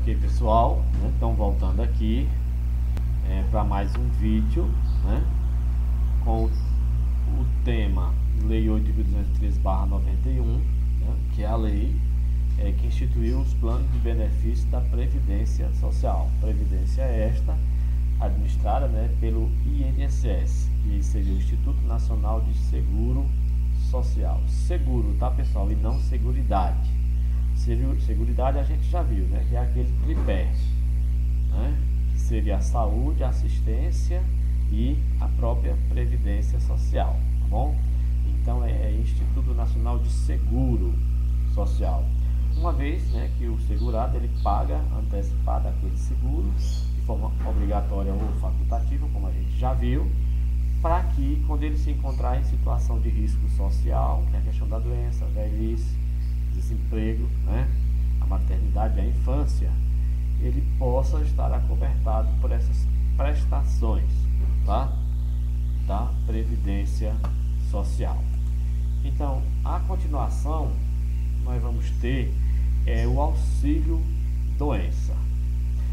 Ok, pessoal, né? Então voltando aqui para mais um vídeo, né? Com o tema Lei 8.213/91, né? Que é a lei que instituiu os planos de benefício da Previdência Social. Previdência esta administrada, né, pelo INSS, que seja o Instituto Nacional de Seguro Social. Seguro, tá, pessoal? E não seguridade. Seguridade a gente já viu, né? Que é aquele tripé, né? Que seria a saúde, a assistência e a própria previdência social, tá bom? Então é Instituto Nacional de Seguro Social. Uma vez, né, que o segurado ele paga antecipada aquele seguro de forma obrigatória ou facultativa, como a gente já viu, para que quando ele se encontrar em situação de risco social, que é a questão da doença, velhice, desemprego, né, a maternidade, a infância, ele possa estar acobertado por essas prestações, tá, da Previdência Social. Então, a continuação, nós vamos ter o auxílio doença.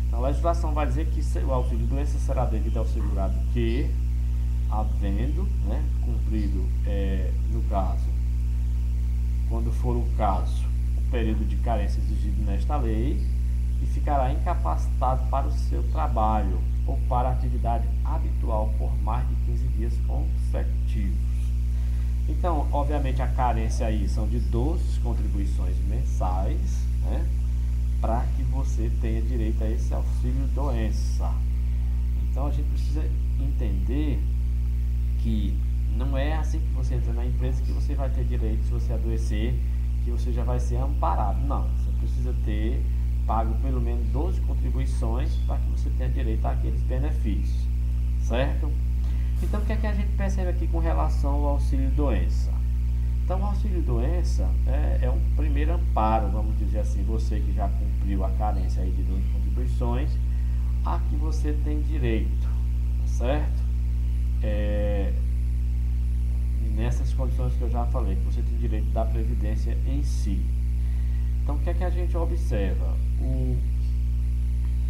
Então, a legislação vai dizer que o auxílio doença será devido ao segurado que, havendo, né, cumprido, no caso, quando for o caso, o período de carência exigido nesta lei, e ficará incapacitado para o seu trabalho ou para a atividade habitual por mais de 15 dias consecutivos. Então, obviamente, a carência aí são de 12 contribuições mensais, né, para que você tenha direito a esse auxílio doença. Então, a gente precisa entender que não é assim que você entra na empresa que você vai ter direito, se você adoecer, que você já vai ser amparado. Não, você precisa ter pago pelo menos 12 contribuições para que você tenha direito àqueles benefícios, certo? Então, o que é que a gente percebe aqui com relação ao auxílio doença? Então, o auxílio doença é um primeiro amparo, vamos dizer assim, você que já cumpriu a carência aí de 12 contribuições, a que você tem direito, certo? Nessas condições que eu já falei, que você tem direito da Previdência em si. Então, o que é que a gente observa?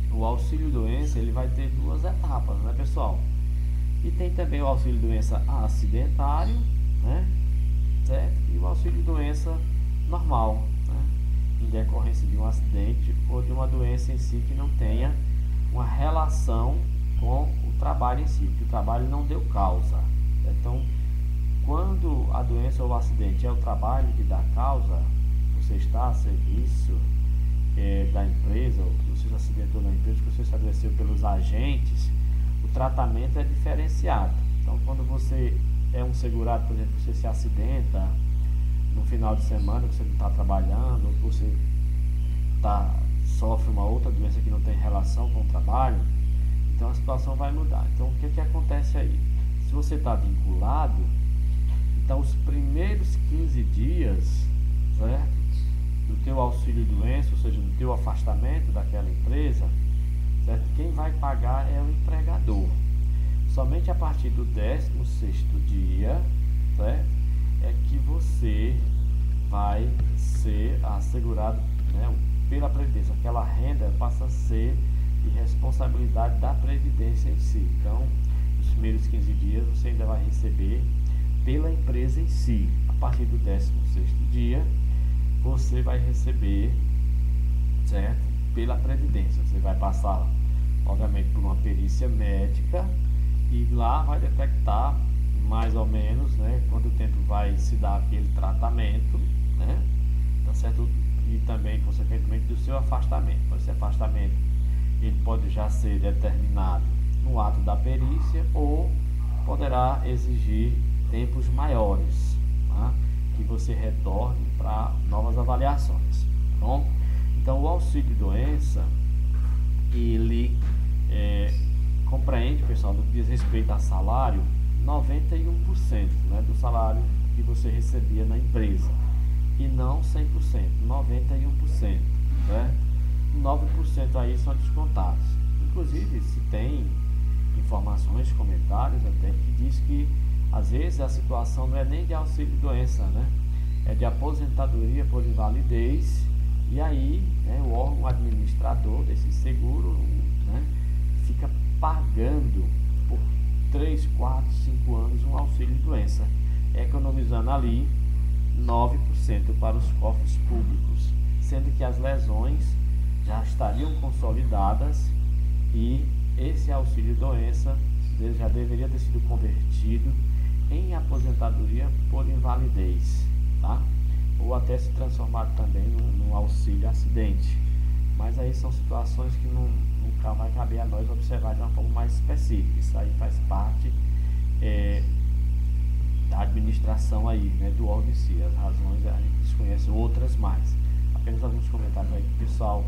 O auxílio doença, ele vai ter duas etapas, né, pessoal? E tem também o auxílio doença acidentário, né, certo? E o auxílio doença normal, né, em decorrência de um acidente ou de uma doença em si que não tenha uma relação com o trabalho em si, que o trabalho não deu causa. Então, quando a doença ou o acidente é o trabalho que dá causa, você está a serviço da empresa, ou que você se acidentou na empresa, que você se adoeceu pelos agentes, o tratamento é diferenciado. Então, quando você é um segurado, por exemplo, você se acidenta no final de semana, que você não está trabalhando, ou que você sofre uma outra doença que não tem relação com o trabalho, então a situação vai mudar. Então, o que acontece aí? Se você está vinculado, então os primeiros 15 dias, certo, do teu auxílio doença, ou seja, do teu afastamento daquela empresa, certo, quem vai pagar é o empregador. Somente a partir do 16º dia, certo, é que você vai ser assegurado, né, pela Previdência. Aquela renda passa a ser de responsabilidade da Previdência em si. Então, nos primeiros 15 dias você ainda vai receber pela empresa em si. A partir do 16º dia, você vai receber, certo, pela Previdência. Você vai passar, obviamente, por uma perícia médica e lá vai detectar mais ou menos, né, quanto tempo vai se dar aquele tratamento, né, tá certo? E também, consequentemente, do seu afastamento. Esse afastamento ele pode já ser determinado no ato da perícia ou poderá exigir tempos maiores, tá? Que você retorne para novas avaliações, tá bom? Então, o auxílio doença, ele compreende, pessoal, no que diz respeito a salário, 91%, né, do salário que você recebia na empresa, e não 100%, 91%, né? 9% aí são descontados. Inclusive, se tem informações, comentários até, que diz que às vezes a situação não é nem de auxílio doença, né? É de aposentadoria por invalidez E aí, né, o órgão administrador desse seguro, né, fica pagando por 3, 4, 5 anos um auxílio-doença, economizando ali 9% para os cofres públicos, sendo que as lesões já estariam consolidadas e esse auxílio-doença já deveria ter sido convertido em aposentadoria por invalidez, tá? Ou até se transformar também num auxílio-acidente. Mas aí são situações que nunca vai caber a nós observar de uma forma mais específica. Isso aí faz parte da administração aí, né, do órgão em si. As razões a gente desconhece outras mais. Apenas alguns comentários aí que o pessoal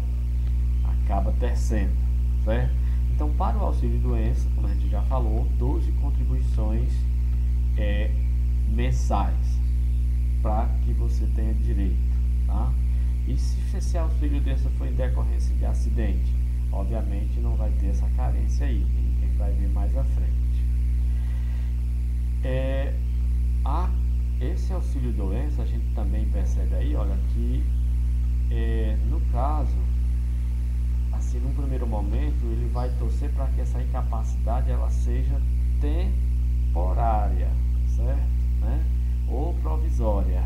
acaba tecendo, certo? Então, para o auxílio-doença, como a gente já falou, 12 contribuições mensais para que você tenha direito, tá? E se esse auxílio-doença for em decorrência de acidente, obviamente não vai ter essa carência aí, a gente vai ver mais à frente. Esse auxílio-doença, a gente também percebe aí, olha, que no caso, assim, num primeiro momento, ele vai torcer para que essa incapacidade ela seja temporária, certo? Né? Ou provisória.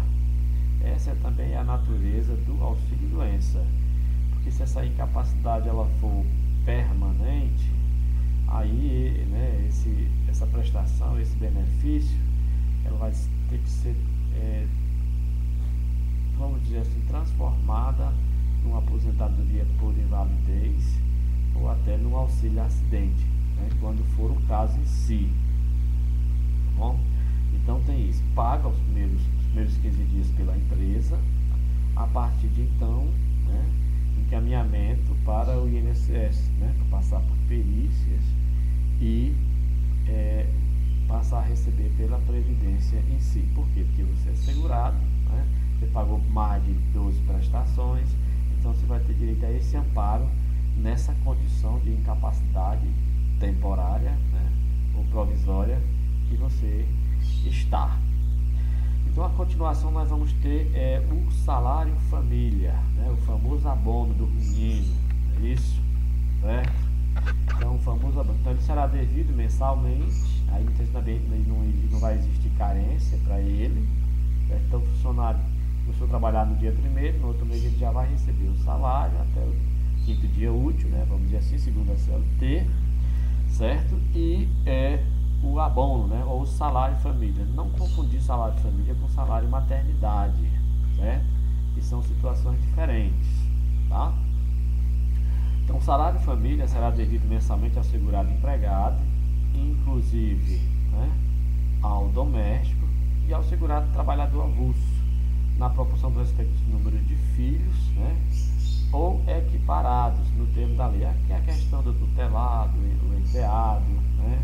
Essa também é a natureza do auxílio-doença, porque se essa incapacidade ela for permanente, aí, né, essa prestação, esse benefício, ela vai ter que ser, vamos dizer assim, transformada numa aposentadoria por invalidez ou até num auxílio-acidente, né, quando for o caso em si. Tá bom? Então tem isso, paga os primeiros 15 dias pela empresa, a partir de então, né, encaminhamento para o INSS, né, para passar por perícias e passar a receber pela Previdência em si. Por quê? Porque você é segurado, né, você pagou mais de 12 prestações, então você vai ter direito a esse amparo nessa condição de incapacidade temporária, né, ou provisória que você está. Então a continuação nós vamos ter o salário família, né, o famoso abono do menino, é isso, certo? Então o famoso abono, então ele será devido mensalmente, aí não vai existir carência para ele, certo? Então o funcionário começou a trabalhar no dia 1º, no outro mês ele já vai receber o salário até o 5º dia útil, né, vamos dizer assim, segundo a CLT, certo? E o abono, né, ou o salário família. Não confundir salário família com salário maternidade, certo? Que são situações diferentes, tá? Então, o salário família será devido mensalmente ao segurado empregado, inclusive, né, ao doméstico e ao segurado trabalhador avulso, na proporção do respectivo número de filhos, né, ou equiparados no termo da lei, que é a questão do tutelado, o enteado, né,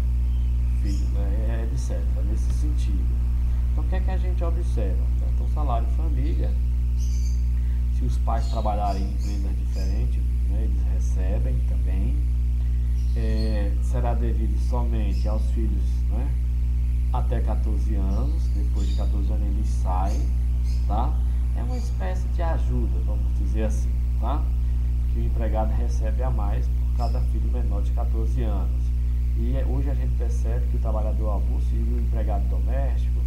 filho, né, etc. Nesse sentido. Então, o que é que a gente observa? Então, salário família, se os pais trabalharem em empresas diferentes, né, eles recebem também. Será devido somente aos filhos, né, até 14 anos. Depois de 14 anos eles saem, tá? É uma espécie de ajuda, vamos dizer assim, tá? Que o empregado recebe a mais por cada filho menor de 14 anos. E hoje a gente percebe que o trabalhador avulso e o empregado doméstico,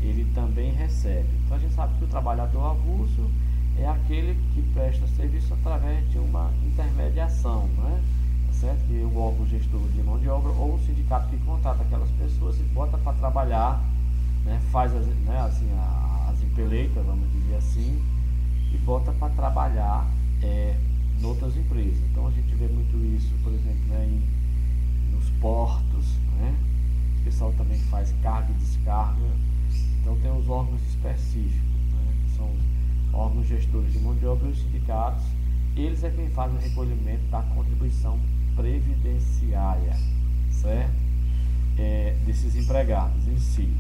ele também recebe. Então a gente sabe que o trabalhador avulso é aquele que presta serviço através de uma intermediação, né? Certo? Que o órgão gestor de mão de obra ou o sindicato que contrata aquelas pessoas e bota para trabalhar, né? Faz as empeleitas, vamos dizer assim, e bota para trabalhar em outras empresas. Então a gente vê muito isso, por exemplo, né, nos portos, né? O pessoal também faz carga e descarga. Então tem os órgãos específicos, né, que são os órgãos gestores de mão de obra e os sindicatos. Eles é quem faz o recolhimento da contribuição previdenciária, certo? Desses empregados em si.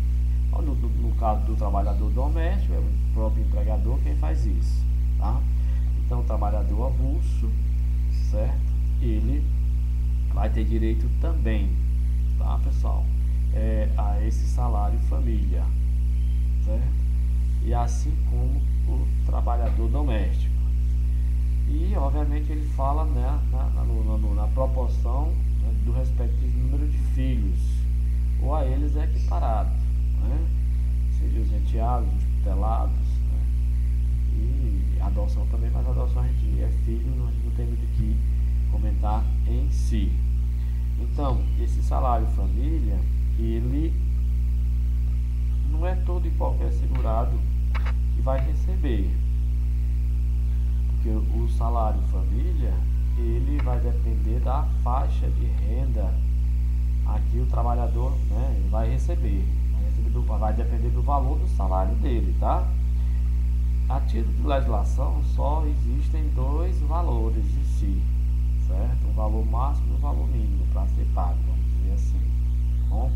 No caso do trabalhador doméstico, é o próprio empregador quem faz isso, tá? Então o trabalhador avulso, certo? Ele vai ter direito também, tá, pessoal? A esse salário família, certo? E assim como o trabalhador doméstico. obviamente ele fala, né, na proporção, né, do respectivo número de filhos, ou a eles é equiparado, né? Seja os enteados, os tutelados, né? E a adoção também, mas a adoção a gente é filho, a gente não tem muito o que comentar em si. Então, esse salário família, ele não é todo e qualquer segurado que vai receber, porque o salário família, ele vai depender da faixa de renda a que o trabalhador, né, vai receber, vai depender do valor do salário dele, tá? A título de legislação, só existem dois valores em si, certo? O valor máximo e o valor mínimo para ser pago, vamos dizer assim, tá bom?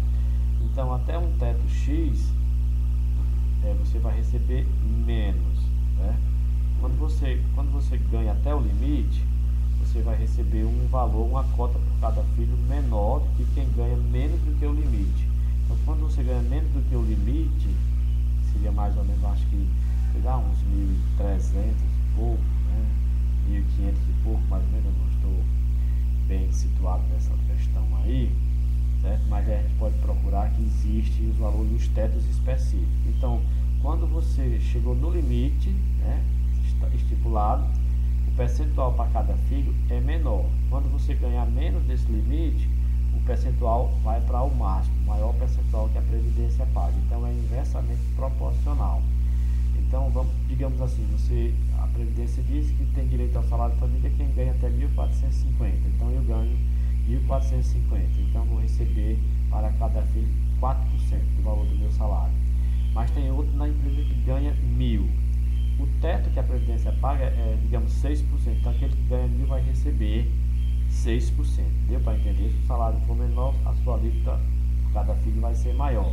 Então, até um teto X, você vai receber menos, né? Quando você ganha até o limite, você vai receber um valor, uma cota por cada filho menor do que quem ganha menos do que o limite. Então, quando você ganha menos do que o limite, seria mais ou menos, acho que, uns 1.300 e pouco, né? 1.500 e pouco, mais ou menos, eu não estou bem situado nessa questão aí, certo? Mas a gente pode procurar que existe os valores dos tetos específicos. Então, quando você chegou no limite, né, estipulado, o percentual para cada filho é menor. Quando você ganhar menos desse limite, o percentual vai para o máximo, o maior percentual que a Previdência paga. Então, é inversamente proporcional. Então, digamos assim, a Previdência diz que tem direito ao salário de família quem ganha até 1.450. Então, eu ganho 1.450. Então, vou receber para cada filho 4% do valor do meu salário. Mas tem outro na empresa que ganha 1.000. O teto que a Previdência paga é, digamos, 6%. Então, aquele que ganha 1.000 vai receber 6%. Deu para entender? Se o salário for menor, a sua alíquota por cada filho vai ser maior.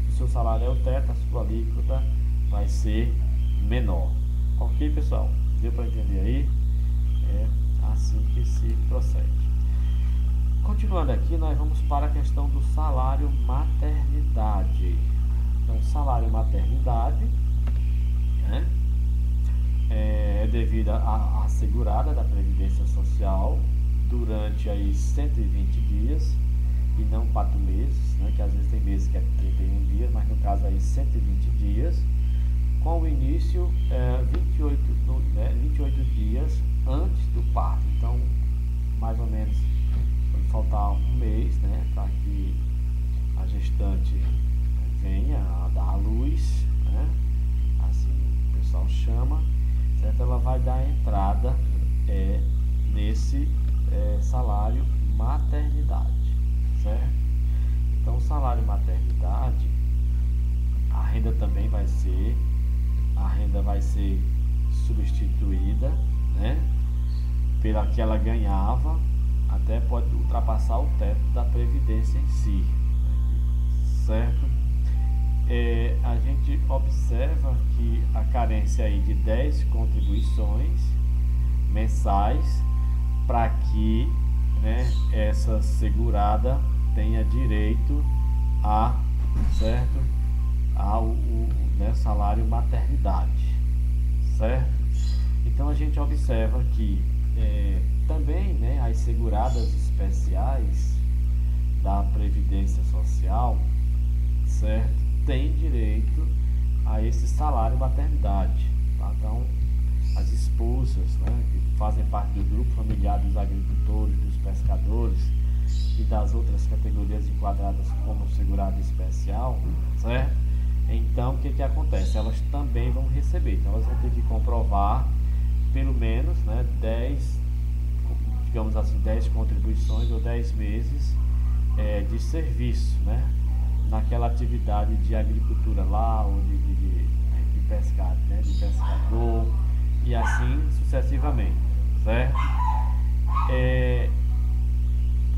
Se o seu salário é o teto, a sua alíquota vai ser menor. Ok, pessoal? Deu para entender aí? É assim que se procede. Continuando aqui, nós vamos para a questão do salário maternidade. Então, salário maternidade, né, é devido à segurada da Previdência Social durante aí 120 dias e não 4 meses, né, que às vezes tem meses que é 31 dias, mas no caso aí 120 dias, com o início 28 dias antes do parto. Então, mais ou menos, quando faltar um mês, né, para que a gestante venha a dar à luz, né, assim o pessoal chama, certo? Ela vai dar entrada nesse salário maternidade, certo? Então, o salário maternidade, a renda vai ser substituída, né, pela que ela ganhava, até pode ultrapassar o teto da Previdência em si, certo? A gente observa que a carência aí de 10 contribuições mensais para que, né, essa segurada tenha direito ao salário maternidade, certo? Então a gente observa que também, né, as seguradas especiais da Previdência Social, certo, têm direito a esse salário maternidade, tá? Então, as esposas, né, que fazem parte do grupo familiar dos agricultores, dos pescadores e das outras categorias enquadradas como segurado especial, certo? Então, o que acontece? Elas também vão receber. Então, elas vão ter que comprovar pelo menos, né, 10, digamos assim, 10 contribuições ou 10 meses de serviço, né, naquela atividade de agricultura lá, ou de pescar, né, de pescador, e assim sucessivamente, certo?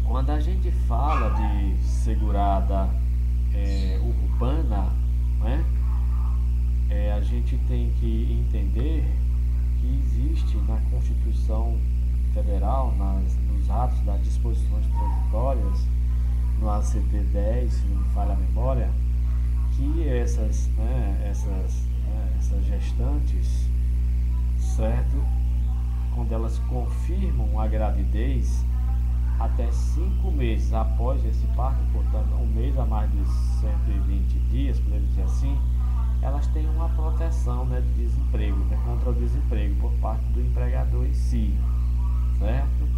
Quando a gente fala de segurada urbana, né, a gente tem que entender que existe na Constituição Federal, nos atos das disposições transitórias, no ACT 10, se não me falha a memória, que essas gestantes, certo, quando elas confirmam a gravidez, até 5 meses após esse parto, portanto um mês a mais de 120 dias, podemos dizer assim, elas têm uma proteção, né, de desemprego, né, contra o desemprego por parte do empregador em si, certo?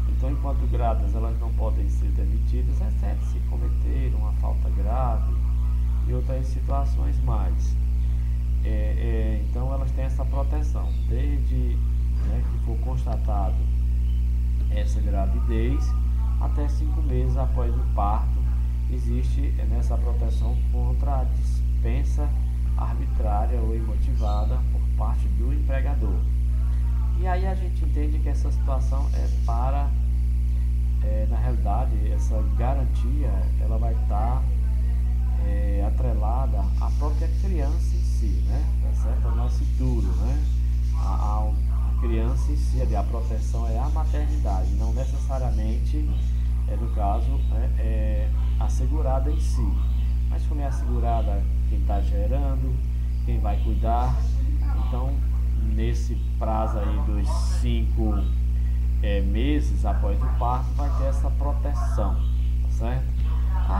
Então, enquanto grávidas, elas não podem ser demitidas, exceto se cometer uma falta grave e outras situações mais. Então, elas têm essa proteção, desde, né, que for constatado essa gravidez, até 5 meses após o parto, existe nessa proteção contra a dispensa arbitrária ou imotivada por parte do empregador. E aí a gente entende que essa situação na realidade, essa garantia, ela vai estar atrelada à própria criança em si, né? Tá certo? Ao nascituro, né? A criança em si, a proteção é a maternidade, não necessariamente, no caso, a segurada em si. Mas como é assegurada quem está gerando, quem vai cuidar, então nesse prazo aí dos 5 meses após o parto vai ter essa proteção, tá certo?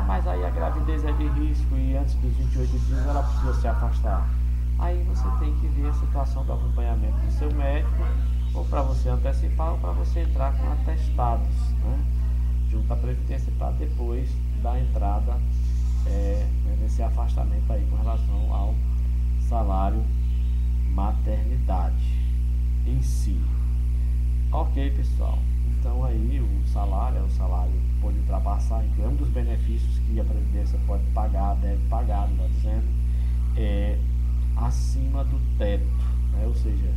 Mas aí a gravidez é de risco e antes dos 28 dias ela precisa se afastar. Aí você tem que ver a situação do acompanhamento do seu médico, ou para você antecipar ou para você entrar com atestados, né, junto à Previdência, para depois dar entrada nesse afastamento aí com relação ao salário maternidade em si. Ok, pessoal, então aí o salário pode ultrapassar, então é um dos benefícios que a Previdência pode pagar, deve pagar, melhor dizendo, acima do teto, né? Ou seja,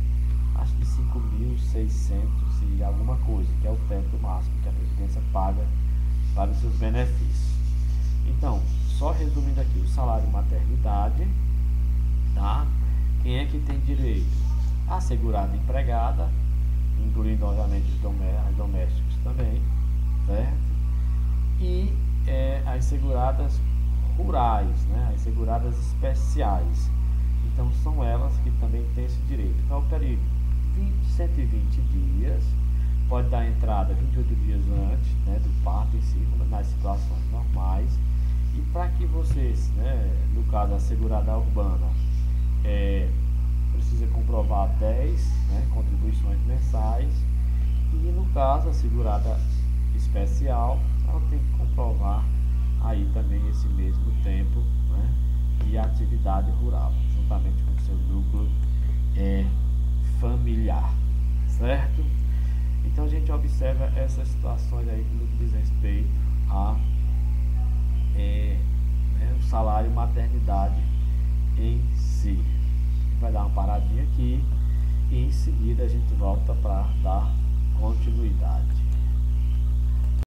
acho que 5.600 e alguma coisa, que é o teto máximo que a Previdência paga para os seus benefícios. Então, só resumindo aqui, o salário maternidade, tá? Quem é que tem direito? A segurada empregada, incluindo obviamente as domésticas também, certo? E as seguradas rurais, né? As seguradas especiais. Então são elas que também têm esse direito. Então, o período 120 dias, pode dar entrada 28 dias antes, né, do parto em si, nas situações normais. E para que vocês, né, no caso a segurada urbana, precisa comprovar 10, né, contribuições mensais, e no caso a segurada especial, ela tem que comprovar aí também esse mesmo tempo, né, e atividade rural, juntamente com o seu núcleo familiar, certo? Então a gente observa essas situações aí no que diz respeito a o salário maternidade em si. Vai dar uma paradinha aqui e em seguida a gente volta para dar continuidade.